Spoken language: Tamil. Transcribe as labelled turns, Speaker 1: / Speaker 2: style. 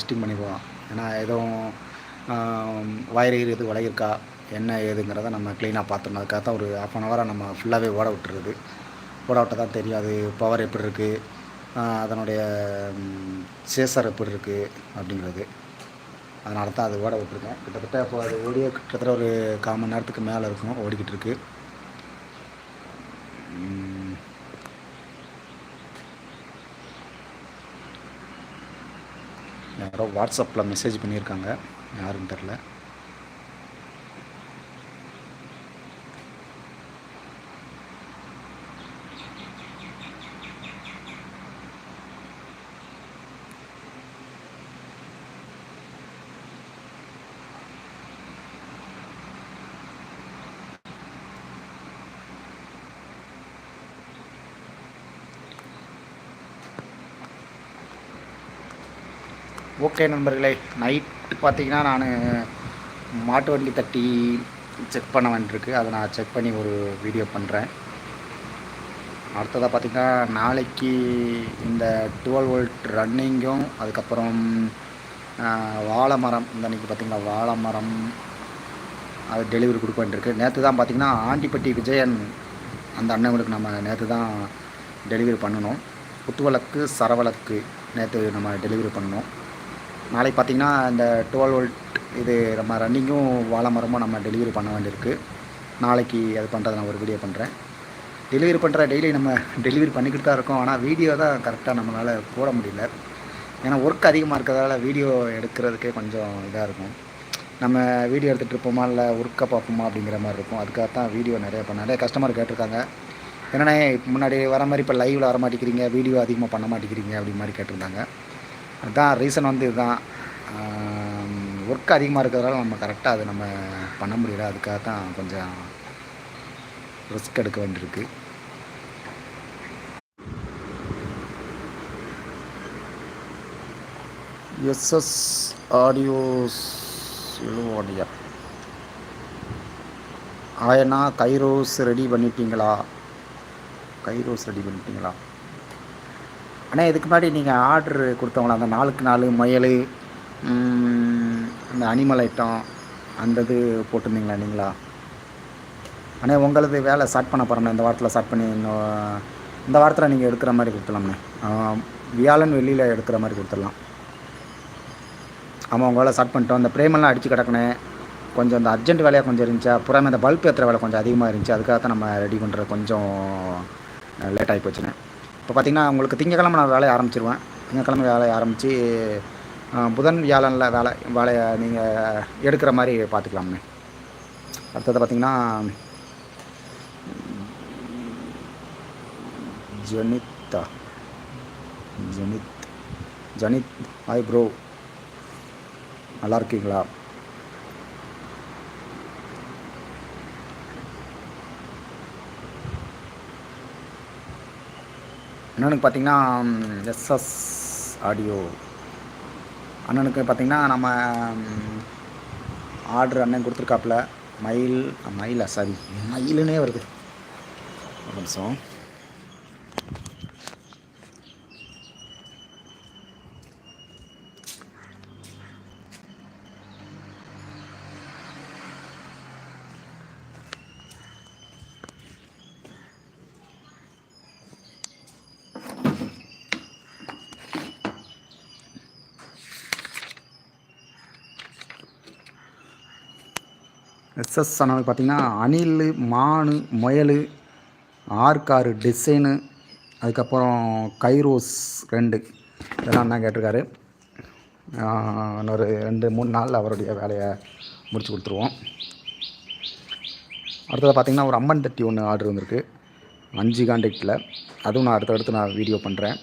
Speaker 1: டெஸ்டிங் பண்ணிக்குவோம். ஏன்னா எதுவும் வயர் எது உடையிருக்கா என்ன ஏதுங்கிறத நம்ம க்ளீனாக பார்த்துடணும். அதுக்காக தான் ஒரு 1/2 அன் ஹவராக நம்ம ஃபுல்லாகவே ஓட விட்டுறது. ஓட விட்டால் தான் தெரியும் அது பவர் எப்படி இருக்குது, அதனுடைய சேசர் எப்படி இருக்குது அப்படிங்கிறது. அதனால தான் அது ஓட விட்டுருக்கேன். கிட்டத்தட்ட இப்போ அது ஓடியே கிட்டத்தட்ட ஒரு 1/4 மணி நேரத்துக்கு மேலே இருக்கும் ஓடிக்கிட்டு இருக்கு. யாரோ வாட்ஸ்அப்பில் மெசேஜ் பண்ணியிருக்காங்க, யாருன்னு தெரில. ஓகே நண்பர்களே, நைட்டு பார்த்தீங்கன்னா நான் மாட்டு வண்டி தட்டி செக் பண்ண வேண்டியிருக்கு. அதை நான் செக் பண்ணி ஒரு வீடியோ பண்ணுறேன். அடுத்ததாக பார்த்திங்கன்னா நாளைக்கு இந்த 12 வோல்ட் ரன்னிங்கும், அதுக்கப்புறம் வாழை மரம், இந்த அன்றைக்கி பார்த்திங்கன்னா வாழை மரம் அது டெலிவரி கொடுக்க வேண்டியிருக்கு. நேற்று தான் பார்த்திங்கன்னா ஆண்டிப்பட்டி விஜயன் அந்த அண்ணங்களுக்கு நம்ம நேற்று தான் டெலிவரி பண்ணணும். குத்துவிளக்கு சரவிளக்கு நேற்று நம்ம டெலிவரி பண்ணணும். நாளைக்கு பார்த்திங்கன்னா இந்த 12 வோல்ட் இது நம்ம ரன்னிங்கும் வாழை மரமும் நம்ம டெலிவரி பண்ண வேண்டியிருக்கு. நாளைக்கு அது பண்ணுறதை நான் ஒரு வீடியோ பண்ணுறேன். டெலிவரி பண்ணுற டெய்லி நம்ம டெலிவரி பண்ணிக்கிட்டு தான் இருக்கோம். ஆனால் வீடியோ தான் கரெக்டாக நம்மளால் போட முடியல. ஏன்னா ஒர்க் அதிகமாக இருக்கிறதால வீடியோ எடுக்கிறதுக்கே கொஞ்சம் இதாக இருக்கும். நம்ம வீடியோ எடுத்துகிட்டு இருப்போமா இல்லை ஒர்க்கை பார்ப்போமா அப்படிங்கிற மாதிரி இருக்கும். அதுக்காக தான் வீடியோ நிறைய கஸ்டமர் கேட்டிருக்காங்க. என்னென்னா முன்னாடி வர மாதிரி இப்போ லைவில் வர மாட்டேங்கிறீங்க, வீடியோ அதிகமாக பண்ண மாட்டேங்கிறீங்க அப்படி மாதிரி கேட்டிருந்தாங்க. அதுதான் ரீசன் வந்து இதுதான். ஒர்க் அதிகமாக இருக்கிறதால நம்ம கரெக்டாக அதை நம்ம பண்ண முடியல. அதுக்காக தான் கொஞ்சம் ரிஸ்க் எடுக்க வேண்டியிருக்கு. எஸ்எஸ் ஆடியோஸ் எழுவாடியா ஆயனா கைரோஸ் ரெடி பண்ணிட்டீங்களா? ஆனால் இதுக்கு முன்னாடி நீங்கள் ஆர்டரு கொடுத்தவங்களா அந்த 4க்கு 4 முயல், அந்த அனிமல் ஐட்டம் அந்த இது போட்டிருந்தீங்களா நீங்களா? ஆனால் உங்களது வேலை ஸ்டார்ட் பண்ண போகிறோம்ண்ணே. இந்த வாரத்தில் ஸ்டார்ட் பண்ணி இந்த வாரத்தில் நீங்கள் எடுக்கிற மாதிரி கொடுத்துடலாம்ண்ணே. வியாழன் வெள்ளியில் எடுக்கிற மாதிரி கொடுத்துடலாம். ஆமாம், உங்கள் வேலை ஸ்டார்ட் பண்ணிட்டோம். அந்த பிரேமெல்லாம் அடித்து கிடக்கணும். கொஞ்சம் இந்த அர்ஜென்ட் வேலையாக கொஞ்சம் இருந்துச்சு. அப்புறம் இந்த பல்ப் ஏற்றுற வேலை கொஞ்சம் அதிகமாக இருந்துச்சு. அதுக்காக தான் நம்ம ரெடி பண்ணுறது கொஞ்சம் லேட் ஆகி போச்சுண்ணே. இப்போ பார்த்திங்கன்னா உங்களுக்கு திங்கக்கிழமை நான் வேலையை ஆரம்பிச்சிருவேன். திங்கக்கிழமை வேலையை ஆரம்பித்து புதன் வியாழனில் வேலையை நீங்கள் எடுக்கிற மாதிரி பார்த்துக்கலாம்ண்ணே. அடுத்தது பார்த்திங்கன்னா ஜனித் ஹாய் ப்ரோ, நல்லா இருக்கீங்களா? அண்ணனுக்கு பார்த்திங்கன்னா எஸ்எஸ் ஆடியோ அண்ணனுக்கு பார்த்திங்கன்னா நம்ம ஆர்டர் அண்ணன் கொடுத்துருக்காப்புல. மயிலுன்னே வருது. ஒரு நிமிஷம். எஸ்எஸ் அண்ணனுக்கு பார்த்திங்கன்னா அணில், மானு, முயல், ஆர்காரு டிசைனு, அதுக்கப்புறம் கைரோஸ் 2 இதெல்லாம் அண்ணா கேட்டிருக்காரு. இன்னொரு 2-3 நாளில் அவருடைய வேலையை முடிச்சு கொடுத்துருவோம். அடுத்தது பார்த்திங்கன்னா ஒரு அம்மன் தட்டி ஒன்று ஆர்டர் வந்திருக்கு 5 கான்டாக்டில். அதுவும் நான் அடுத்தடுத்து வீடியோ பண்ணுறேன்.